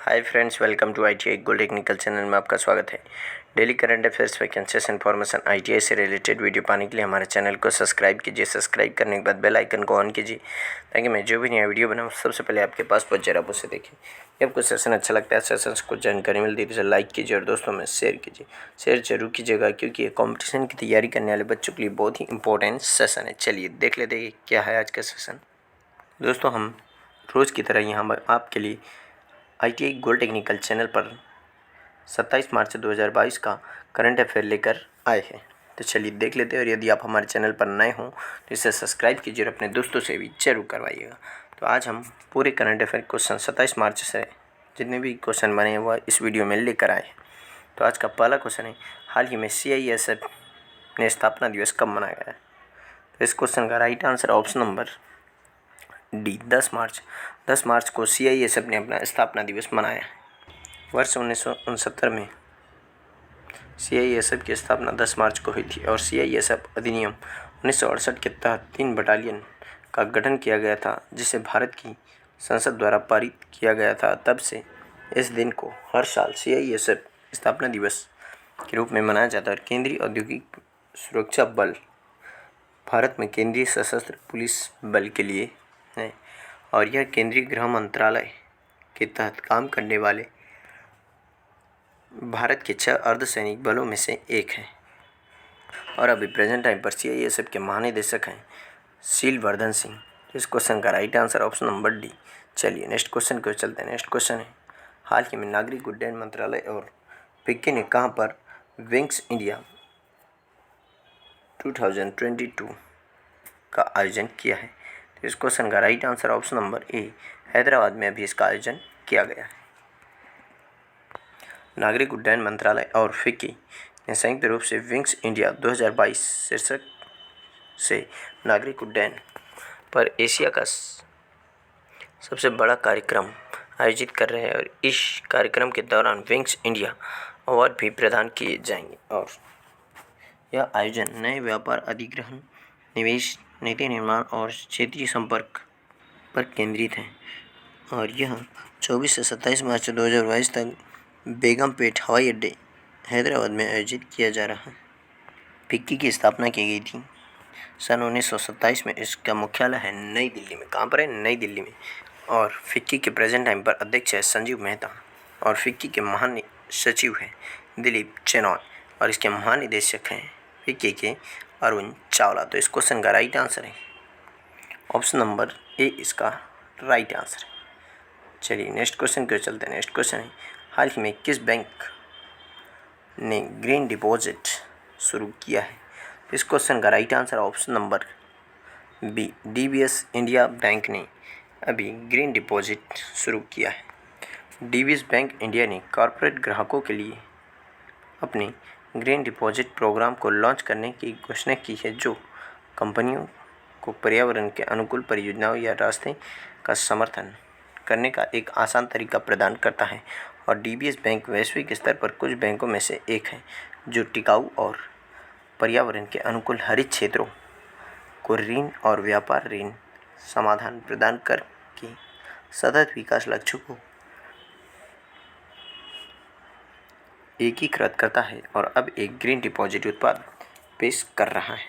Hi friends, welcome to ITI gold technical channel में आपका स्वागत है। Daily current affairs, vacancies, information ITI से रिलेटेड वीडियो पाने के लिए हमारे चैनल को सब्सक्राइब कीजिए। सब्सक्राइब करने के बाद बेल आइकन को ऑन कीजिए ताकि मैं जो भी नया वीडियो बनाऊँ सबसे पहले आपके पास पहुँच जाए, आप उसे देखें। जब आपको सेशन अच्छा लगता है, सेशन से कुछ जानकारी मिलती है तो इसे लाइक कीजिए और दोस्तों में शेयर कीजिए। शेयर जरूर कीजिएगा क्योंकि ये कॉम्पिटिशन की तैयारी करने वाले बच्चों के लिए बहुत ही इंपॉर्टेंट सेशन है। चलिए देख लेते हैं क्या है आज का सेशन। दोस्तों, हम रोज़ की तरह यहाँ पर आपके लिए ITI गोल्ड टेक्निकल चैनल पर 27 मार्च 2022 का करंट अफेयर लेकर आए हैं। तो चलिए देख लेते हैं। और यदि आप हमारे चैनल पर नए हों तो इसे सब्सक्राइब कीजिए और अपने दोस्तों से भी जरूर करवाइएगा। तो आज हम पूरे करंट अफेयर क्वेश्चन 27 मार्च से जितने भी क्वेश्चन बने हैं वह इस वीडियो में लेकर आए हैं। तो आज का पहला क्वेश्चन है, हाल ही में CISF ने स्थापना दिवस कब मनाया गया है? तो इस क्वेश्चन का right answer option number D 10 मार्च। 10 मार्च को CISF ने अपना स्थापना दिवस मनाया है। वर्ष 1969 में CISF की स्थापना 10 मार्च को हुई थी और CISF अधिनियम 1968 के तहत 3 बटालियन का गठन किया गया था, जिसे भारत की संसद द्वारा पारित किया गया था। तब से इस दिन को हर साल CISF स्थापना दिवस के रूप में मनाया जाता है। और केंद्रीय औद्योगिक सुरक्षा बल भारत में केंद्रीय सशस्त्र पुलिस बल के लिए है और यह केंद्रीय गृह मंत्रालय के तहत काम करने वाले भारत के 6 अर्धसैनिक बलों में से एक है। और अभी प्रेजेंट टाइम पर CISF के महानिदेशक हैं शीलवर्धन सिंह। इस क्वेश्चन का right answer option number D. चलिए नेक्स्ट क्वेश्चन को चलते हैं। नेक्स्ट क्वेश्चन है, हाल ही में नागरिक उड्डयन मंत्रालय और फिक्की ने कहाँ पर विंग्स इंडिया 2022 का आयोजन किया है? तो इस क्वेश्चन का राइट आंसर ऑप्शन नंबर ए, हैदराबाद में अभी इसका आयोजन किया गया है। नागरिक उड्डयन मंत्रालय और फिक्की ने संयुक्त रूप से विंग्स इंडिया 2022 शीर्षक से नागरिक उड्डयन पर एशिया का सबसे बड़ा कार्यक्रम आयोजित कर रहे हैं और इस कार्यक्रम के दौरान विंग्स इंडिया अवार्ड भी प्रदान किए जाएंगे। और यह आयोजन नए व्यापार अधिग्रहण, निवेश, नीति निर्माण और क्षेत्रीय संपर्क पर केंद्रित है। और यह 24 से 27 मार्च 2022 तक बेगमपेट हवाई अड्डे हैदराबाद में आयोजित किया जा रहा है। फिक्की की स्थापना की गई थी सन 1927 में। इसका मुख्यालय है नई दिल्ली में। कहाँ पर है? नई दिल्ली में। और फिक्की के प्रेजेंट टाइम पर अध्यक्ष है संजीव मेहता और फिक्की के महासचिव है दिलीप चेनॉय और इसके महानिदेशक हैं फिक्की के अरुण चावला। तो इस क्वेश्चन का राइट आंसर है ऑप्शन नंबर ए, इसका राइट आंसर है। चलिए नेक्स्ट क्वेश्चन को चलते हैं। नेक्स्ट क्वेश्चन है, हाल ही में किस बैंक ने ग्रीन डिपॉजिट शुरू किया है? इस क्वेश्चन का right answer option number B, DBS India bank ने अभी ग्रीन डिपॉजिट शुरू किया है। DBS बैंक इंडिया ने कॉर्पोरेट ग्राहकों के लिए अपने ग्रीन डिपॉजिट प्रोग्राम को लॉन्च करने की घोषणा की है, जो कंपनियों को पर्यावरण के अनुकूल परियोजनाओं या रास्ते का समर्थन करने का एक आसान तरीका प्रदान करता है। और DBS बैंक वैश्विक स्तर पर कुछ बैंकों में से एक है जो टिकाऊ और पर्यावरण के अनुकूल हरित क्षेत्रों को ऋण और व्यापार ऋण समाधान प्रदान करके सतत विकास लक्ष्यों को एकीकृत करता है और अब एक ग्रीन डिपॉजिट उत्पाद पेश कर रहा है।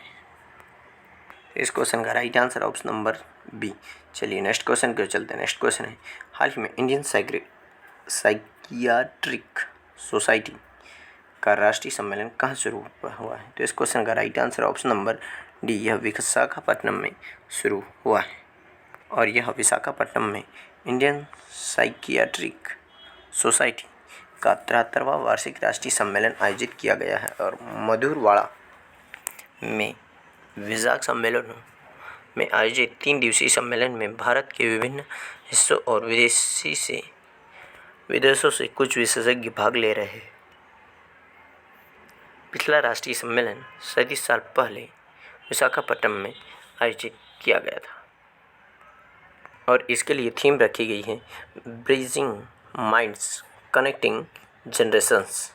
इस क्वेश्चन का right answer option number B. चलिए नेक्स्ट क्वेश्चन को चलते हैं। नेक्स्ट क्वेश्चन है, हाल ही में इंडियन साइकियाट्रिक सोसाइटी का राष्ट्रीय सम्मेलन कहाँ शुरू हुआ है? तो इस क्वेश्चन का right answer option number D, यह विशाखापट्टनम में शुरू हुआ है। और यह विशाखापट्टनम में इंडियन साइकियाट्रिक सोसाइटी का 73वां वार्षिक राष्ट्रीय सम्मेलन आयोजित किया गया है। और मधुरवाड़ा में विशाख सम्मेलन में आयोजित 3 दिवसीय सम्मेलन में भारत के विभिन्न हिस्सों और विदेशों से कुछ विशेषज्ञ भाग ले रहे हैं। पिछला राष्ट्रीय सम्मेलन 37 साल पहले विशाखापट्टनम में आयोजित किया गया था और इसके लिए थीम रखी गई है ब्रिजिंग माइंड्स कनेक्टिंग जनरेशंस,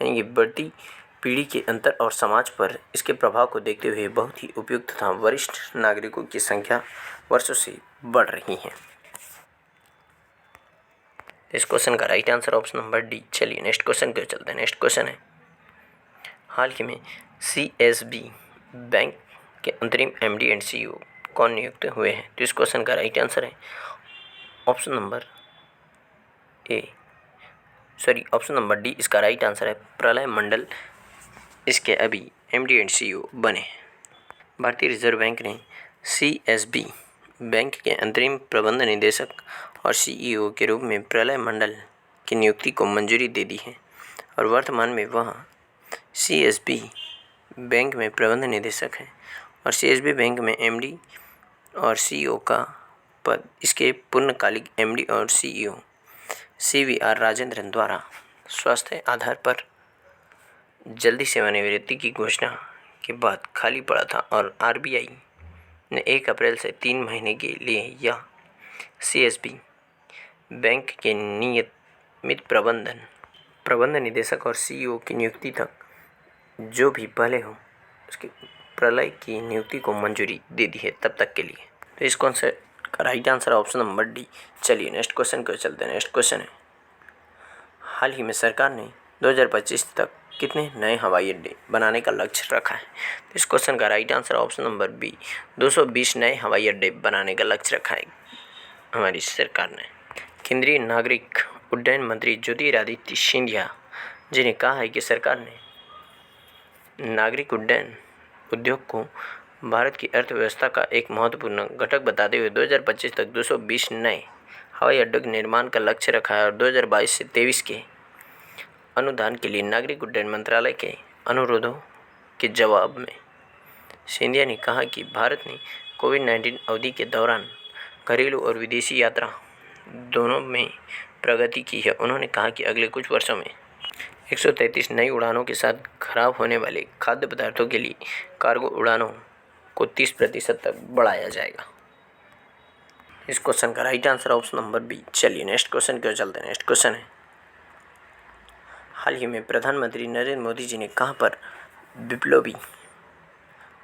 यानी कि बढ़ती पीढ़ी के अंतर और समाज पर इसके प्रभाव को देखते हुए बहुत ही उपयुक्त तथा वरिष्ठ नागरिकों की संख्या वर्षों से बढ़ रही है। इस क्वेश्चन का right answer option number D. चलिए नेक्स्ट क्वेश्चन की ओर चलते हैं। नेक्स्ट क्वेश्चन है, हाल ही में CSB बैंक के अंतरिम MD एंड CEO कौन नियुक्त हुए हैं? तो इस क्वेश्चन का राइट आंसर है ऑप्शन नंबर डी। इसका राइट आंसर है प्रलय मंडल इसके अभी MD एंड CEO बने। भारतीय रिजर्व बैंक ने CSB बैंक के अंतरिम प्रबंध निदेशक और CEO के रूप में प्रलय मंडल की नियुक्ति को मंजूरी दे दी है और वर्तमान में वह CSB बैंक में प्रबंध निदेशक है और CSB बैंक में MD और CEO का पद इसके पूर्णकालिक MD और CEO CVR राजेंद्रन द्वारा स्वास्थ्य आधार पर जल्दी सेवानिवृत्ति की घोषणा के बाद खाली पड़ा था और RBI ने 1 अप्रैल से 3 महीने के लिए यह CSB बैंक के नियमित प्रबंध निदेशक और CEO की नियुक्ति तक जो भी पहले हो उसके प्रलय की नियुक्ति को मंजूरी दे दी है तब तक के लिए। तो इस कॉन्सेप्ट का right answer option number D. चलिए नेक्स्ट क्वेश्चन को चलते हैं। नेक्स्ट क्वेश्चन है, हाल ही में सरकार ने 2025 तक कितने नए हवाई अड्डे बनाने का लक्ष्य रखा है? तो इस क्वेश्चन का right answer option number B, 220 नए हवाई अड्डे बनाने का लक्ष्य रखा है हमारी सरकार ने। केंद्रीय नागरिक उड्डयन मंत्री ज्योतिरादित्य सिंधिया जी ने कहा है कि सरकार ने नागरिक उड्डयन उद्योग को भारत की अर्थव्यवस्था का एक महत्वपूर्ण घटक बताते हुए 2025 तक 220 नए हवाई अड्डों के निर्माण का लक्ष्य रखा है और 2022 से 23 के अनुदान के लिए नागरिक उड्डयन मंत्रालय के अनुरोधों के जवाब में सिंधिया ने कहा कि भारत ने कोविड-19 अवधि के दौरान घरेलू और विदेशी यात्रा दोनों में प्रगति की है। उन्होंने कहा कि अगले कुछ वर्षों में 133 नई उड़ानों के साथ खराब होने वाले खाद्य पदार्थों के लिए कार्गो उड़ानों को 30% तक बढ़ाया जाएगा। इस क्वेश्चन का right answer option number B. चलिए नेक्स्ट क्वेश्चन की ओर चलते हैं। नेक्स्ट क्वेश्चन है, हाल ही में प्रधानमंत्री नरेंद्र मोदी जी ने कहां पर बिप्लोबी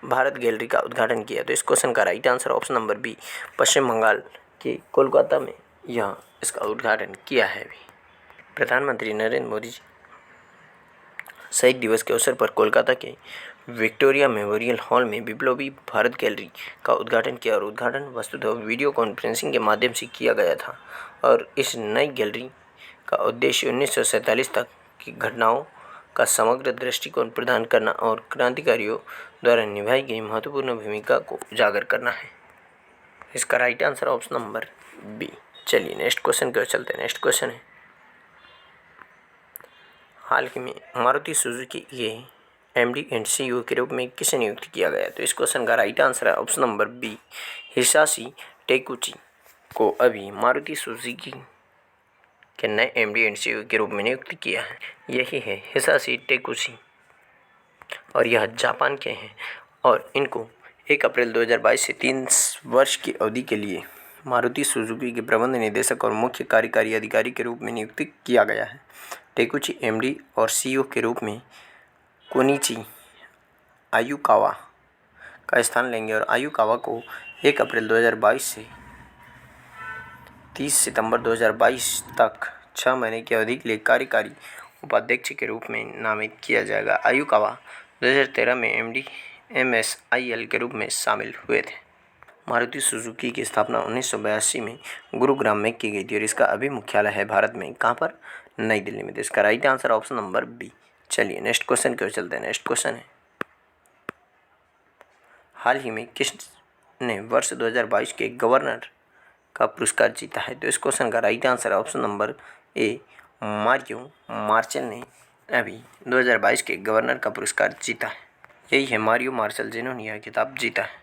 भारत गैलरी का उद्घाटन किया? तो इस क्वेश्चन का right answer option number B, Paschim Bangal के कोलकाता में यह इसका उद्घाटन किया है। प्रधानमंत्री नरेंद्र मोदी जी शहीद दिवस के अवसर पर कोलकाता के विक्टोरिया मेमोरियल हॉल में बिप्लोबी भारत गैलरी का उद्घाटन किया और उद्घाटन वस्तुतः वीडियो कॉन्फ्रेंसिंग के माध्यम से किया गया था और इस नई गैलरी का उद्देश्य 1947 तक की घटनाओं का समग्र दृष्टिकोण प्रदान करना और क्रांतिकारियों द्वारा निभाई गई महत्वपूर्ण भूमिका को उजागर करना है। इसका right answer option number B. चलिए नेक्स्ट क्वेश्चन की ओर चलते हैं। नेक्स्ट क्वेश्चन है, हाल ही में मारुति सुजुकी के MD एंड CEO के रूप में किसे नियुक्त किया गया? तो इस क्वेश्चन का राइट आंसर है option number B, Hisashi Takeuchi को अभी मारुति सुजुकी के नए MD एंड CEO के रूप में नियुक्त किया है। यही है हिसाशी टेकुची और यह जापान के हैं और इनको 1 अप्रैल 2022 से 3 वर्ष की अवधि के लिए मारुति सुजुकी के प्रबंध निदेशक और मुख्य कार्यकारी अधिकारी के रूप में नियुक्त किया गया है। टेकुची MD और CEO के रूप में कोनिची आयुकावा का स्थान लेंगे और आयुकावा को 1 अप्रैल 2022 से 30 सितंबर 2022 तक 6 महीने की अवधि के लिए कार्यकारी उपाध्यक्ष के रूप में नामित किया जाएगा। आयुकावा 2013 में MD MSIL के रूप में शामिल हुए थे। मारुति सुजुकी की स्थापना 1982 में गुरुग्राम में की गई थी और इसका अभी मुख्यालय है भारत में, कहाँ पर? नई दिल्ली में। तो इसका right answer option number B. चलिए नेक्स्ट क्वेश्चन की ओर चलते हैं। नेक्स्ट क्वेश्चन है, हाल ही में किसने वर्ष 2022 के गवर्नर का पुरस्कार जीता है? तो इस क्वेश्चन का right answer option number A, Mario Marshall ने अभी 2022 के गवर्नर का पुरस्कार जीता है। यही है मारियो मार्शल जिन्होंने यह खिताब जीता है।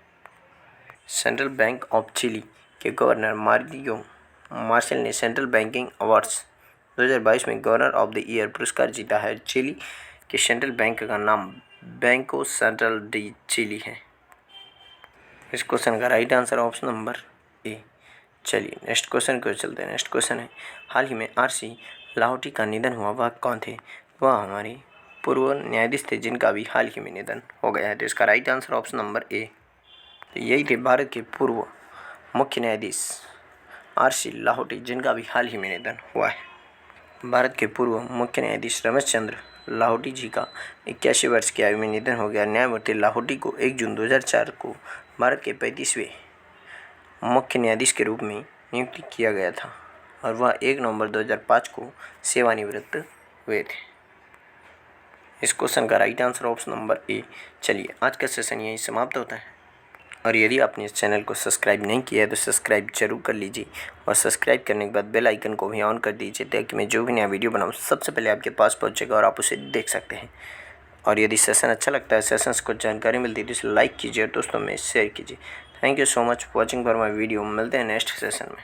सेंट्रल बैंक ऑफ चिली के गवर्नर मारियो मार्शल ने सेंट्रल बैंकिंग अवार्ड्स 2022 में गवर्नर ऑफ द ईयर पुरस्कार जीता है। चिली के सेंट्रल बैंक का नाम बैंको सेंट्रल डी चिली है। इस क्वेश्चन का राइट आंसर ऑप्शन नंबर ए। चलिए नेक्स्ट क्वेश्चन को चलते हैं। नेक्स्ट क्वेश्चन है, हाल ही में RC लाहोटी का निधन हुआ, वह कौन थे? वह हमारे पूर्व न्यायाधीश थे जिनका भी हाल ही में निधन हो गया है। तो इसका राइट आंसर ऑप्शन नंबर ए। तो यही थे भारत के पूर्व मुख्य न्यायाधीश RC लाहोटी जिनका भी हाल ही में निधन हुआ है। भारत के पूर्व मुख्य न्यायाधीश रमेश चंद्र लाहोटी जी का 81 वर्ष की आयु में निधन हो गया। न्यायमूर्ति लाहोटी को 1 जून 2004 को भारत के 35वें मुख्य न्यायाधीश के रूप में नियुक्त किया गया था और वह 1 नवंबर 2005 को सेवानिवृत्त हुए थे। इस क्वेश्चन का राइट आंसर ऑप्शन नंबर ए। चलिए आज का सेशन यहीं समाप्त होता है और यदि आपने इस चैनल को सब्सक्राइब नहीं किया है तो सब्सक्राइब जरूर कर लीजिए और सब्सक्राइब करने के बाद बेल आइकन को भी ऑन कर दीजिए ताकि मैं जो भी नया वीडियो बनाऊँ सबसे पहले आपके पास पहुंचेगा और आप उसे देख सकते हैं। और यदि सेशन अच्छा लगता है, सेशंस को जानकारी मिलती है तो इसे लाइक कीजिए और दोस्तों में शेयर कीजिए। Thank you so much watching for my video. मिलते हैं नेक्स्ट सेशन में।